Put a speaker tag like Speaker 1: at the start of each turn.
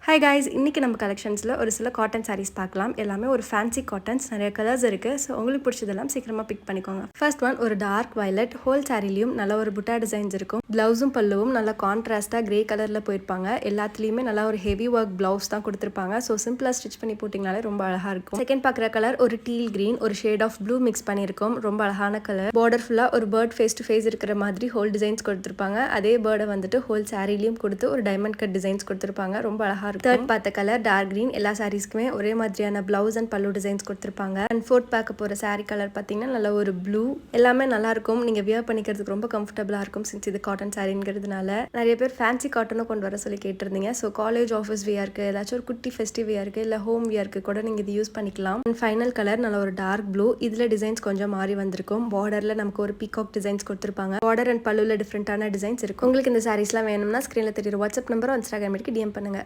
Speaker 1: Hi guys, இன்னைக்கு நம்ம கலெக்ஷன்ஸ்ல ஒரு சில காட்டன் sarees பார்க்கலாம். எல்லாமே ஒரு ஃபேன்சி காட்டன்ஸ், நிறைய கலர்ஸ் இருக்கு. சோ உங்களுக்கு பிடிச்சதெல்லாம் சீக்கிரமா பிக் பண்ணிக்கோங்க. ஃபர்ஸ்ட் ஒன் ஒரு டார்க் வயலட், ஹோல் சாரிலயும் நல்ல ஒரு புட்டா டிசைன்ஸ் இருக்கும். பிளவுஸும் பல்லுவும் நல்ல கான்ட்ராஸ்டா கிரே கலர்ல போயிருப்பாங்க. எல்லாத்துலயுமே நல்ல ஒரு ஹெவி ஒர்க் பிளவுஸ் தான் கொடுத்திருப்பாங்க. சோ சிம்பிளா ஸ்டிச் பண்ணி போட்டிங்கனாலே ரொம்ப அழகா இருக்கும். செகண்ட் பார்க்குற கலர் ஒரு டீல் கிரீன், ஒரு ஷேட் ஆஃப் ப்ளூ மிக்ஸ் பண்ணியிருக்கோம். ரொம்ப அழகான கலர். பார்டர் ஃபுல்லா ஒரு பேர்ட் ஃபேஸ் டு ஃபேஸ் இருக்கிற மாதிரி ஹோல் டிசைன்ஸ் கொடுத்திருப்பாங்க. அதே பேர்டை வந்துட்டு ஹோல் சாரிலயும் கொடுத்து ஒரு டைமண்ட் கட் டிசைன்ஸ் கொடுத்திருப்பாங்க. ரொம்ப அழகா இருக்கும். தேர்ட் பார்த்த கலர் டார்க் கிரீன், எல்லா சாரீஸ்க்குமே ஒரே மாதிரியான பிளவுஸ் அண்ட் பல்லு டிசைன்ஸ் கொடுத்திருப்பாங்க. அண்ட் ஃபோர்த் பார்க்க போற சாரி கலர் பாத்தீங்கன்னா நல்ல ஒரு ப்ளூ. எல்லாமே நல்லா இருக்கும். நீங்க வியர் பண்ணிக்கிறதுக்கு ரொம்ப கம்ஃபர்டபுளா இருக்கும். சின்ஸ் இது காட்டன் சாரிங்கிறதுனால நிறைய பேர் ஃபேன்சி காட்டனும் கொண்டு வர சொல்லி கேட்டிருந்தீங்க. ஸோ காலேஜ் ஆஃபீஸ் வியருக்கு, ஏதாச்சும் ஒரு குட்டி ஃபெஸ்டிவ் வியருக்கு, இல்லை ஹோம் வியருக்கு கூட நீங்க இது யூஸ் பண்ணிக்கலாம். அண்ட் ஃபைனல் கலர் நல்ல ஒரு டார்க் ப்ளூ. இதுல டிசைன்ஸ் கொஞ்சம் மாறி வந்திருக்கும். பார்டர்ல நமக்கு ஒரு பீகாக் டிசைன்ஸ் கொடுத்திருப்பாங்க. பார்டர் அண்ட் பல்லுல டிஃப்ரெண்டான டிசைன்ஸ் இருக்கும். உங்களுக்கு இந்த சாரீஸ்லாம் வேணும்னா ஸ்கிரீன்ல தெரியுற வாட்ஸ்அப் நம்பர் இன்ஸ்டாகிராம் டிஎம் பண்ணுங்க.